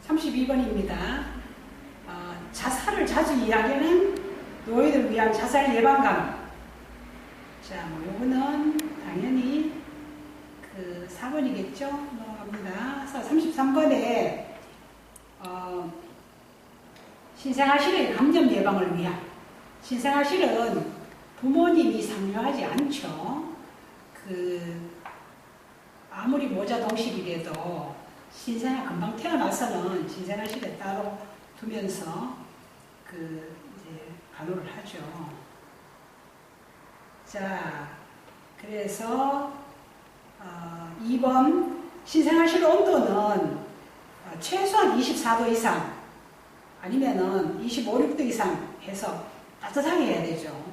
32번입니다. 자살을 자주 이야기하는 노인을 위한 자살 예방감. 자, 뭐 요거는 당연히 그 4번이겠죠? 넘어갑니다. 33번에 신생아실의 감염 예방을 위한. 신생아실은 부모님이 상뇨하지 않죠. 아무리 모자 동식이라도 신생아 금방 태어나서는 신생아실에 따로 두면서 이제 간호를 하죠. 자, 그래서 2번 신생아실 온도는 최소한 24도 이상 아니면은 25, 6도 이상 해서 따뜻하게 해야 되죠.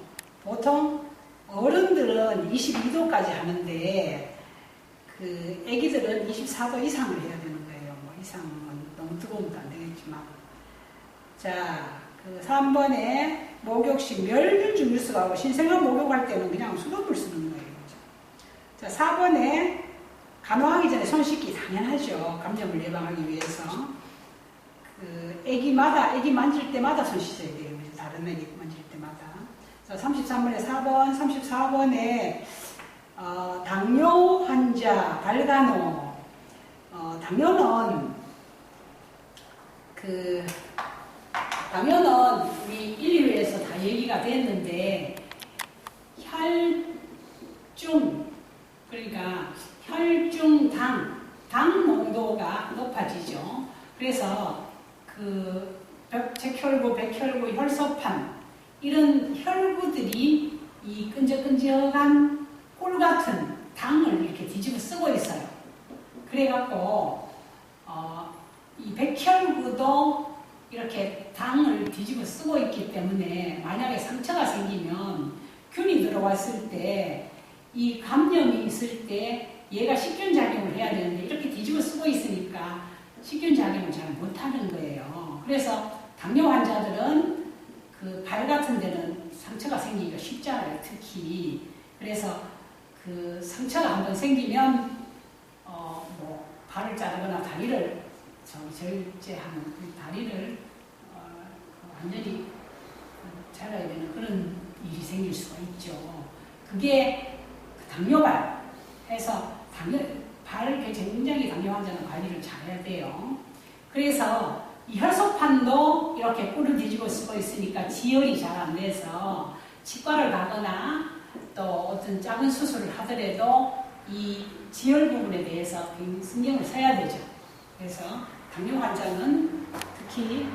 보통 어른들은 22도까지 하는데 애기들은 24도 이상을 해야 되는 거예요. 뭐 이상은 너무 뜨거우면 안 되겠지만. 자, 3번에 목욕식 멸균 증류수가 하고 신생아 목욕할 때는 그냥 수돗물 쓰는 거예요. 자, 4번에 간호하기 전에 손 씻기 당연하죠. 감염을 예방하기 위해서. 애기 만질 때마다 손 씻어야 돼요. 다른 애기 만질 때마다. 자, 33번에 4번, 34번에 당뇨 환자 발간호. 당뇨는 우리 1, 2회에서 다 얘기가 됐는데 그러니까 당 농도가 높아지죠. 그래서 백혈구, 혈소판 이런 혈구들이 이 끈적끈적한 꿀 같은 당을 이렇게 뒤집어 쓰고 있어요. 그래갖고 이 백혈구도 이렇게 당을 뒤집어 쓰고 있기 때문에 만약에 상처가 생기면 균이 들어왔을 때 이 감염이 있을 때 얘가 식균작용을 해야 되는데 이렇게 뒤집어 쓰고 있으니까 식균작용을 잘 못하는 거예요. 그래서 당뇨 환자들은 발 같은 데는 상처가 생기기가 쉽잖아요. 특히. 그래서 상처가 한번 생기면 발을 자르거나 다리를 절제하는 다리를 완전히 잘라야 되는 그런 일이 생길 수가 있죠. 그게 당뇨발 해서 발을 굉장히 당뇨 환자는 관리를 잘해야 돼요. 그래서 이 혈소판도 이렇게 꿀을 뒤집어 쓰고 있으니까 지혈이 잘 안 돼서 치과를 가거나 또 어떤 작은 수술을 하더라도 이 지혈 부분에 대해서 신경을 써야 되죠. 그래서 당뇨 환자는 특히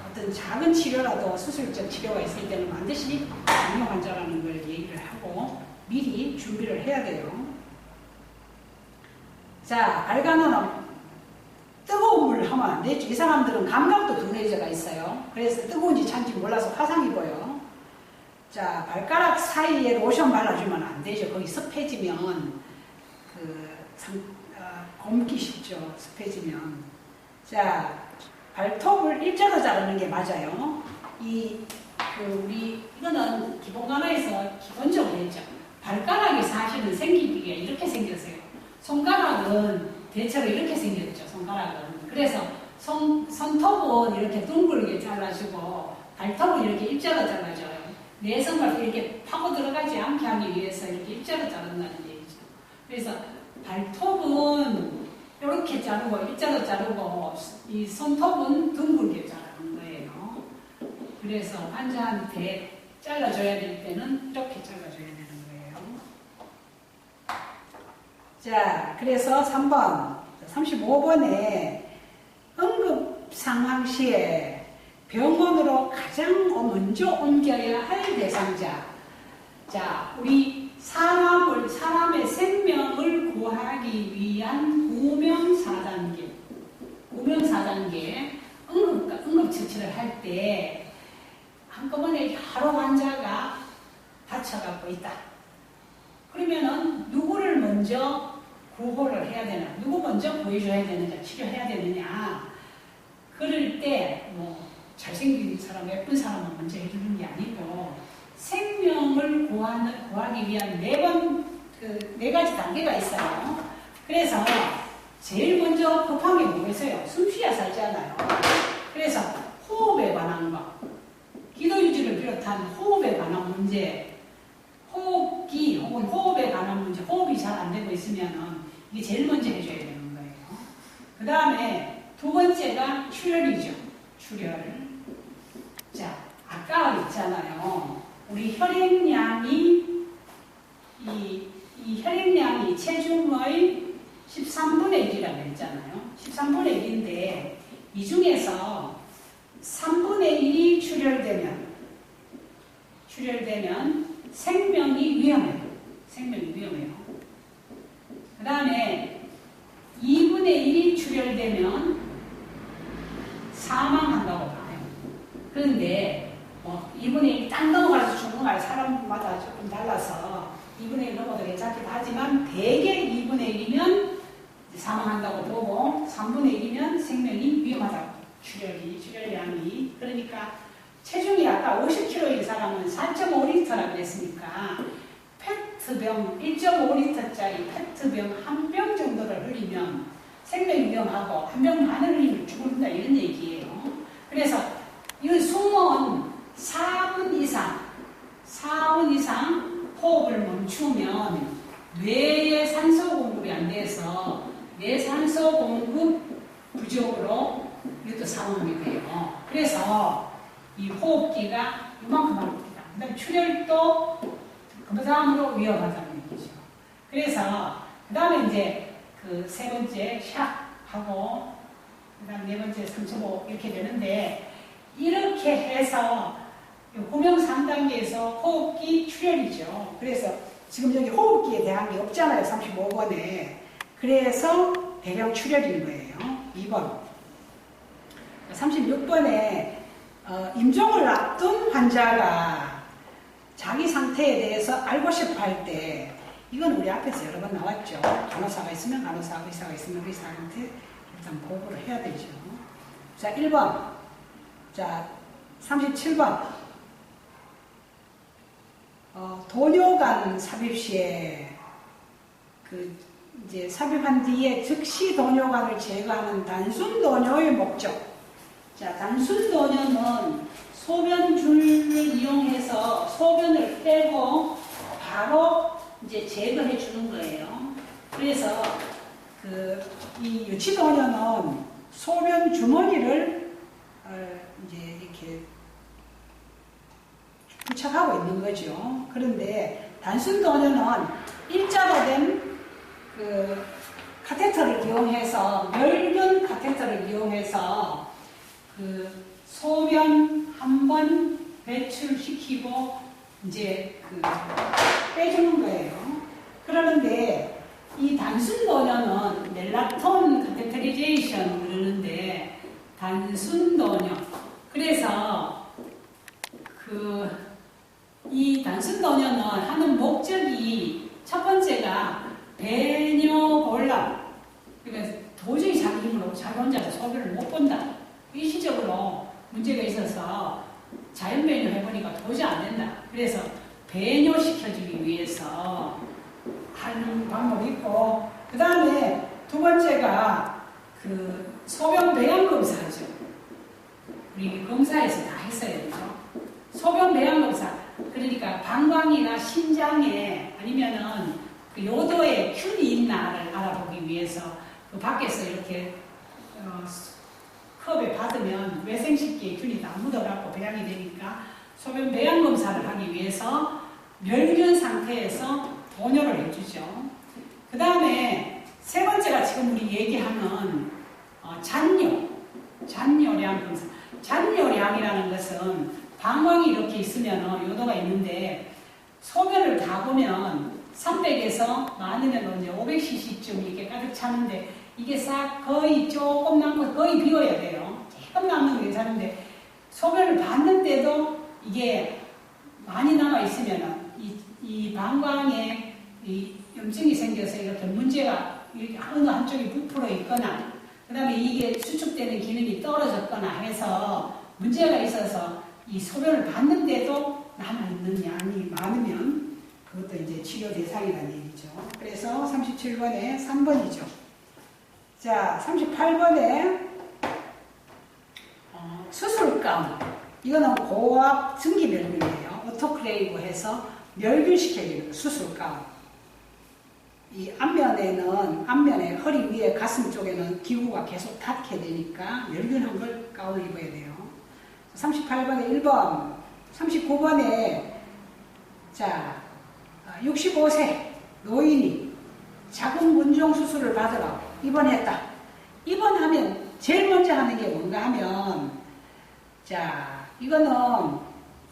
어떤 작은 치료라도 수술적 치료가 있을 때는 반드시 당뇨 환자라는 걸 얘기를 하고 미리 준비를 해야 돼요. 자, 발간호는 뜨거운 물을 하면 안 되죠. 이 사람들은 감각도 둔해져가 있어요. 그래서 뜨거운지 찬지 몰라서 화상 입어요. 자, 발가락 사이에 로션 발라주면 안 되죠. 거기 습해지면 곰기 쉽죠. 습해지면. 자, 발톱을 일자로 자르는 게 맞아요. 이거는 기본간호에서 기본적으로 했죠. 발가락이 사실은 생기기가 이렇게 생겼어요. 손가락은 대체로 이렇게 생겼죠. 손가락은. 그래서 손톱은 이렇게 둥글게 잘라주고 발톱은 이렇게 일자로 잘라줘요. 내 손가락 이렇게 파고 들어가지 않게 하기 위해서 이렇게 일자로 자른다는 얘기죠. 그래서 발톱은 이렇게 자르고 일자로 자르고 이 손톱은 둥글게 자르는 거예요. 그래서 환자한테 잘라줘야 될 때는 이렇게 잘라줘야 되는 거예요. 자, 그래서 3번, 35번에 응급 상황 시에 병원으로 가장 먼저 옮겨야 할 대상자. 자, 우리 사람의 생명을 구하기 위한 구명 4단계 응급처치를 할 때 한꺼번에 여러 환자가 다쳐갖고 있다. 그러면은 누구를 먼저 구호를 해야 되나? 누구 먼저 구해줘야 되느냐? 치료해야 되느냐? 그럴 때 잘생긴 사람, 예쁜 사람을 먼저 해주는 게 아니고 생명을 구하기 위한 네 가지 단계가 있어요. 그래서 제일 먼저 급한 게 뭐겠어요? 숨쉬야 살잖아요. 그래서 호흡에 관한 거, 기도 유지를 비롯한 호흡에 관한 문제, 호흡기 혹은 호흡에 관한 문제, 호흡이 잘 안 되고 있으면 이게 제일 먼저 해줘야 되는 거예요. 그 다음에 두 번째가 출혈이죠. 출혈. 자, 아까 있잖아요. 우리 혈액량이 이 혈액량이 체중의 13분의 1이라고 했잖아요. 13분의 1인데 이 중에서 3분의 1이 출혈되면 생명이 위험해요. 생명이 위험해요. 그 다음에 2분의 1이 출혈되면 사망한다고 봐요. 그런데 2분의 1 딱 넘어가서 죽는 거 사람마다 조금 달라서 2분의 1 넘어도 괜찮기도 하지만 대개 2분의 1이면 사망한다고 보고 3분의 1이면 생명이 위험하다고. 출혈량이. 그러니까 체중이 아까 50kg인 사람은 4.5리터라고 했으니까 페트병 1.5리터짜리 페트병 한 병 정도를 흘리면 생명이 위험하고 한 병 반을 흘리면 죽는다 이런 얘기예요. 그래서 이 숨은 4분 이상 호흡을 멈추면 뇌에 산소 공급이 안 돼서 뇌 산소 공급 부족으로 이것도 사망하게 돼요. 그래서 이 호흡기가 이만큼 합니다. 그 다음에 출혈도 그 다음으로 위험하다는 얘기죠. 그래서 그 다음에 이제 그 세 번째 샥 하고 그 다음 네 번째 3.5 이렇게 되는데 이렇게 해서 구명 3단계에서 호흡기 출혈이죠. 그래서 지금 여기 호흡기에 대한 게 없잖아요. 35번에. 그래서 배경 출혈인 거예요. 2번. 36번에 임종을 앞둔 환자가 자기 상태에 대해서 알고 싶어 할 때 이건 우리 앞에서 여러 번 나왔죠. 간호사가 있으면 간호사, 의사가 있으면 의사한테 일단 보고를 해야 되죠. 자, 1번. 자, 37번. 도뇨관 삽입 시에 이제 삽입한 뒤에 즉시 도뇨관을 제거하는 단순 도뇨의 목적. 자, 단순 도뇨는 소변줄을 이용해서 소변을 빼고 바로 이제 제거해 주는 거예요. 그래서 이 유치 도뇨는 소변 주머니를 이제 이렇게 부착하고 있는 거죠. 그런데 단순 도뇨는 일자로 된 카테터를 이용해서 멸균 카테터를 이용해서 소변 한 번 배출시키고 이제 빼주는 거예요. 그러는데 이 단순 도뇨는 멜라톤 카테터리제이션 그러는데 단순 도뇨. 그래서 이 단순 도뇨는 하는 목적이 첫 번째가 배뇨 곤란. 그러니까 도저히 자기 힘으로 자기 혼자서 소변을 못 본다. 일시적으로 문제가 있어서 자연 배뇨 해보니까 도저히 안 된다. 그래서 배뇨 시켜주기 위해서 하는 방법이 있고, 그 다음에 두 번째가 소변 배양 검사죠. 우리 검사에서 다 했어야 되죠. 소변 배양 검사. 그러니까 방광이나 신장에 아니면은 요도에 균이 있나를 알아보기 위해서 밖에서 이렇게 컵에 받으면 외생식기에 균이 다 묻어갖고 배양이 되니까 소변 배양 검사를 하기 위해서 멸균 상태에서 도뇨를 해주죠. 그 다음에 세 번째가 지금 우리 얘기하는 잔뇨량 검사. 잔뇨량이라는 것은 방광이 이렇게 있으면 요도가 있는데 소변을 다 보면 300에서 많으면 이제 500cc쯤 이렇게 가득 차는데 이게 싹 거의 조금 남고 거의 비워야 돼요. 조금 남는 게 괜찮은데 소변을 봤는데도 이게 많이 남아 있으면 이 방광에 이 염증이 생겨서 이렇게 문제가 이렇게 어느 한쪽이 부풀어 있거나 그 다음에 이게 수축되는 기능이 떨어졌거나 해서 문제가 있어서 이 소변을 봤는데도 남아있는 양이 많으면 그것도 이제 치료 대상이라는 얘기죠. 그래서 37번에 3번이죠. 자, 38번에 수술가운. 이거는 고압 증기 멸균이에요. 오토클레이브 해서 멸균시켜주는 수술가운. 이 앞면에 허리 위에 가슴 쪽에는 기구가 계속 닿게 되니까 멸균한 걸 가운을 입어야 돼요. 38번에 1번, 39번에 자 65세 노인이 자궁문종 수술을 받으러 입원했다. 입원하면 제일 먼저 하는 게 뭔가 하면 자 이거는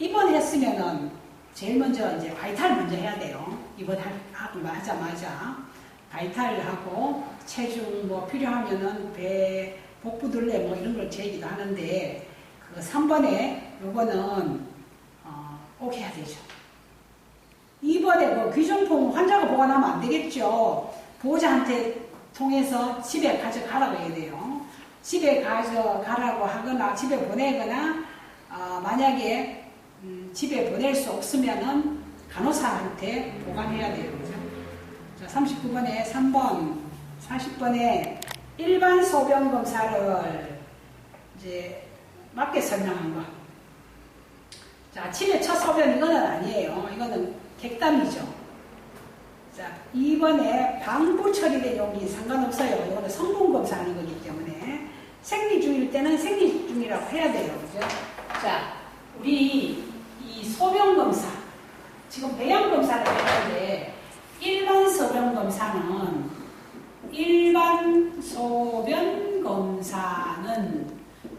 입원했으면은 제일 먼저 이제 바이탈 먼저 해야 돼요. 입원하자마자 바이탈 하고 체중 뭐 필요하면은 배 복부둘레 뭐 이런 걸 재기도 하는데 그 3번에 요거는 꼭 해야 되죠. 2번에 그 귀중품 환자가 보관하면 안 되겠죠. 보호자한테 통해서 집에 가져가라고 해야 돼요. 집에 가져가라고 하거나 집에 보내거나 만약에 집에 보낼 수 없으면은 간호사한테 보관해야 돼요. 그죠? 자, 39번에 3번, 40번에 일반 소변 검사를 이제 맞게 설명한 거. 자, 아침에 첫 소변 이거는 아니에요. 이거는 객담이죠. 자, 2번에 방부 처리된 용기 상관없어요. 이거는 성분 검사하는 거기 때문에 생리 중일 때는 생리 중이라고 해야 돼요. 그죠? 자, 우리 이 소변 검사, 지금 배양 검사를 했는데 일반 소변 검사는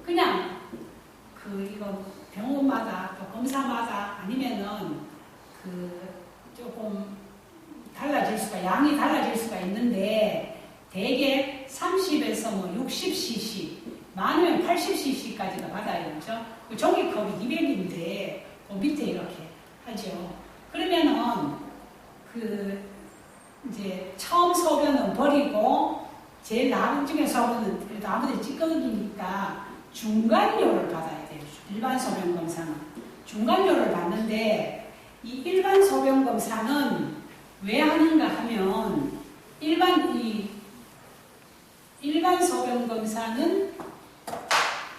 그냥 이거 병원마다 또 검사마다 아니면은 조금 양이 달라질 수가 있는데 대개 30에서 뭐 60cc, 많으면 80cc까지가 받아요. 그죠? 그 종이컵이 200인데 그 밑에 이렇게 하죠. 그러면은 이제 처음 소변은 버리고 제일 나중에 소변은 그래도 아무래도 찌꺼기니까 중간료를 받아야 돼요. 일반 소변 검사는 중간료를 받는데 이 일반 소변 검사는 왜 하는가 하면 일반 소변 검사는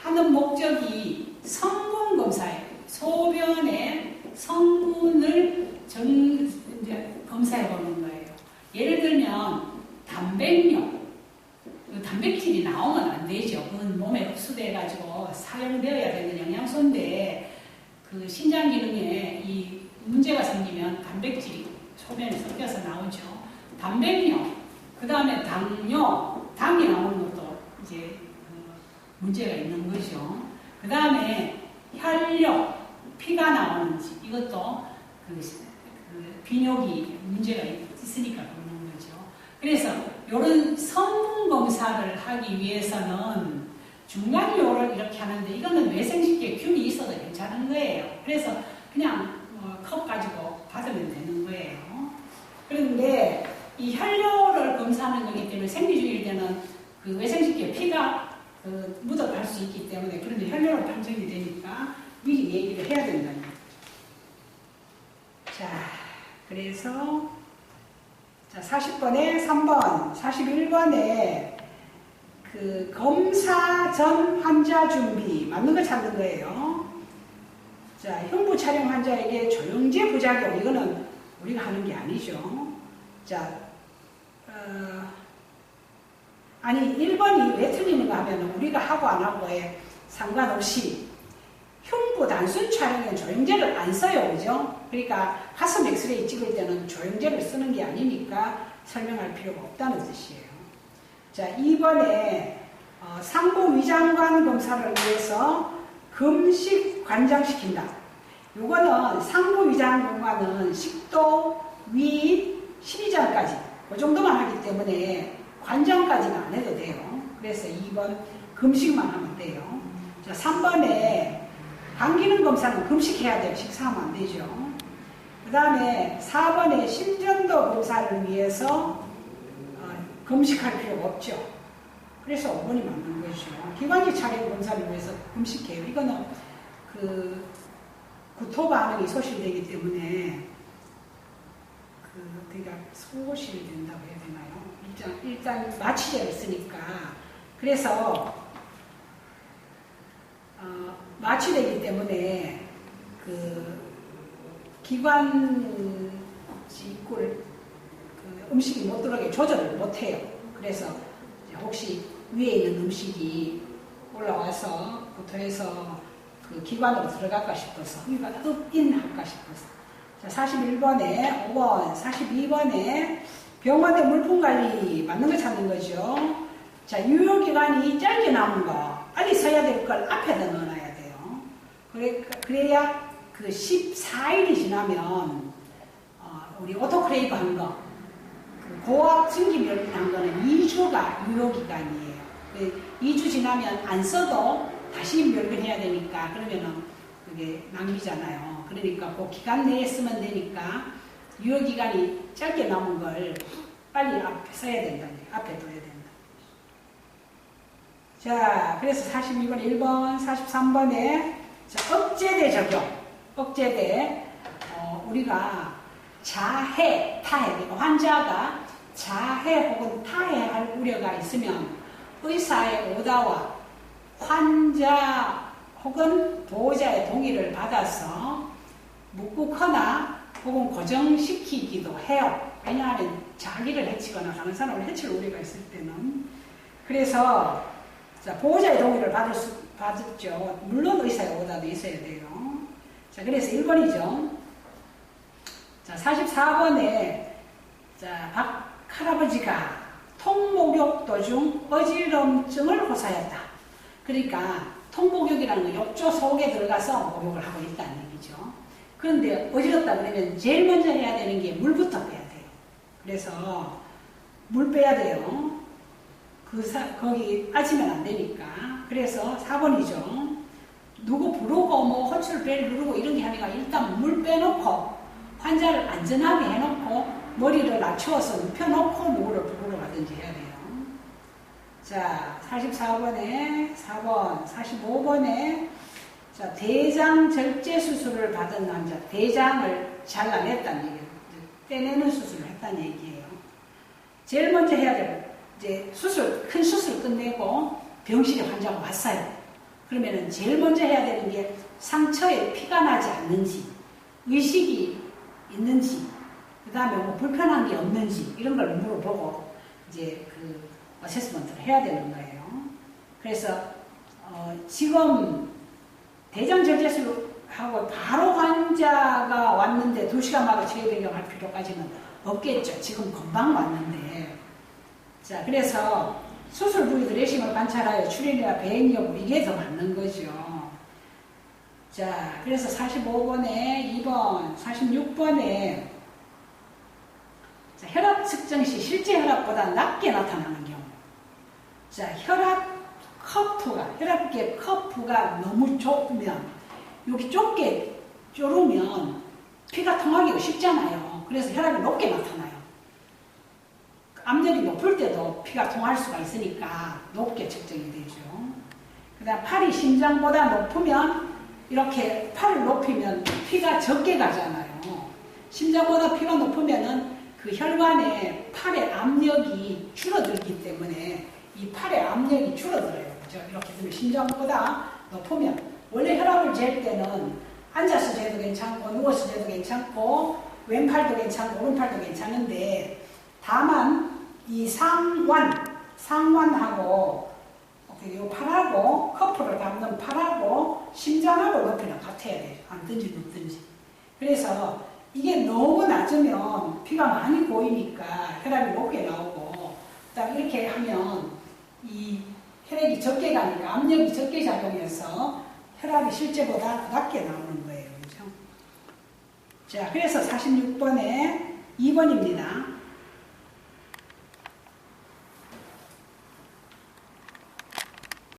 하는 목적이 성분 검사예요. 소변의 성분을 이제 검사해 보는 거예요. 예를 들면 단백뇨, 단백질이 나오면 안 되죠. 그건 몸에 흡수돼가지고 사용되어야 되는 영양소인데 그 신장 기능에 이 문제가 생기면 단백질이 소변에 섞여서 나오죠. 단백뇨, 그 다음에 당뇨, 당이 나오는 것도 이제 문제가 있는 거죠. 그 다음에 혈뇨, 피가 나오는지 이것도 비뇨기 문제가 있으니까 그러는 거죠. 그래서 이런 성분 검사를 하기 위해서는 중간료를 이렇게 하는데 이거는 외생식기에 균이 있어도 괜찮은 거예요. 그래서 그냥 컵 가지고 받으면 되는 거예요. 그런데 이 혈뇨를 검사하는 거기 때문에 생리 중일 때는 그 외생식기에 피가 묻어갈 수 있기 때문에 그런데 혈뇨로 판정이 되니까 미리 얘기를 해야 된다는 거죠. 자, 그래서 자 40번에 3번, 41번에 검사 전 환자 준비 맞는 거 찾는 거예요. 자, 흉부 촬영 환자에게 조영제 부작용 이거는 우리가 하는 게 아니죠. 자, 아니 1번이 왜 틀리는가 하면 우리가 하고 안 하고에 상관없이 흉부 단순 촬영에는 조영제를 안 써요. 그죠? 그러니까 가슴 엑스레이 찍을 때는 조영제를 쓰는 게 아니니까 설명할 필요가 없다는 뜻이에요. 자, 2번에 상부 위장관 검사를 위해서 금식 관장시킨다. 요거는 상부 위장관은 식도, 위, 십이장까지 그 정도만 하기 때문에 관장까지는 안 해도 돼요. 그래서 2번 금식만 하면 돼요. 자, 3번에 당기능 검사는 금식해야 돼요. 식사하면 안 되죠. 그 다음에 4번에 심전도 검사를 위해서 금식할 필요가 없죠. 그래서 5번이 맞는 거죠. 기관지 촬영 검사를 위해서 금식해요. 이거는 구토 반응이 소실되기 때문에 소실된다고 해야 되나요? 일단 마취제를 쓰니까. 그래서 마취되기 때문에 그 기관 입구를 음식이 못 들어오게 조절을 못해요. 그래서 혹시 위에 있는 음식이 올라와서 구토해서 그 기관으로 들어갈까 싶어서 우리가 흡인할까 싶어서. 자, 41번에 5번, 42번에 병원의 물품관리 맞는 거 찾는 거죠. 자, 유효기간이 짧게 남은 거 빨리 써야 될 걸 앞에다 넣어놔야 돼요. 그래야 그 14일이 지나면 우리 오토크레이브 한 거, 그 고압 증기멸균 한 거는 2주가 유효기간이에요. 2주 지나면 안 써도 다시 멸균해야 되니까 그러면은 그게 낭비잖아요. 그러니까 그 기간 내에 쓰면 되니까 유효기간이 짧게 남은 걸 빨리 앞에 써야 된다. 앞에 둬야 된다. 자, 그래서 42번 1번, 43번에 억제대 적용. 억제대, 우리가 자해, 타해, 그러니까 환자가 자해 혹은 타해할 우려가 있으면 의사의 오다와 환자 혹은 보호자의 동의를 받아서 묶거나 혹은 고정시키기도 해요. 왜냐하면 자기를 해치거나 다른 사람을 해칠 우려가 있을 때는. 그래서 자, 보호자의 동의를 받았죠. 물론 의사의 오다도 있어야 돼요. 자, 그래서 1번이죠. 자, 44번에 자, 박 할아버지가 통목욕 도중 어지럼증을 호소했다. 그러니까 통목욕이라는 건 욕조 속에 들어가서 목욕을 하고 있다는 얘기죠. 그런데 어지럽다 그러면 제일 먼저 해야 되는 게 물부터 빼야 돼요. 그래서 물 빼야 돼요. 거기 빠지면 안 되니까. 그래서 4번이죠. 누구 부르고 뭐 호출벨 누르고 이런 게 아니라 일단 물 빼놓고 환자를 안전하게 해놓고 머리를 낮추어서 눕혀놓고 누구를 부르러 가든지 해야 돼요. 자, 44번에 4번, 45번에 자, 대장 절제 수술을 받은 남자, 대장을 잘라냈다는 얘기예요. 떼내는 수술을 했다는 얘기예요. 제일 먼저 해야 될 이제 큰 수술 끝내고 병실에 환자가 왔어요. 그러면은 제일 먼저 해야 되는 게 상처에 피가 나지 않는지, 의식이 있는지, 그 다음에 뭐 불편한 게 없는지 이런 걸 물어보고 이제 그 어세스먼트를 해야 되는 거예요. 그래서 지금 대장 절제술하고 바로 환자가 왔는데 2시간마다 치료 변경할 필요까지는 없겠죠. 지금 금방 왔는데. 자, 그래서 수술 부위 드레싱을 관찰하여 출혈이나 배행 여부 이게 더 맞는 거죠. 자, 그래서 45번에 2번, 46번에 자, 혈압 측정 시 실제 혈압보다 낮게 나타나는 경우. 자, 혈압계 커프가 너무 좁으면, 여기 좁게 졸으면 피가 통하기가 쉽잖아요. 그래서 혈압이 높게 나타나요. 압력이 높을 때도 피가 통할 수가 있으니까 높게 측정이 되죠. 그 다음 팔이 심장보다 높으면 이렇게 팔을 높이면 피가 적게 가잖아요. 심장보다 피가 높으면은 그 혈관에 팔의 압력이 줄어들기 때문에 이 팔의 압력이 줄어들어요. 그죠? 이렇게 되면 심장보다 높으면 원래 혈압을 잴 때는 앉아서 재도 괜찮고 누워서 재도 괜찮고 왼팔도 괜찮고 오른팔도 괜찮은데 다만 이 상완하고 이 팔하고 커프를 담는 팔하고 심장하고 높이는 같아야 돼요. 앉든지 눕든지. 그래서 이게 너무 낮으면 피가 많이 고이니까 혈압이 높게 나오고 딱 이렇게 하면 이 혈액이 적게 가니까 압력이 적게 작용해서 혈압이 실제보다 낮게 나오는 거예요. 그렇죠? 자, 그래서 46번에 2번입니다.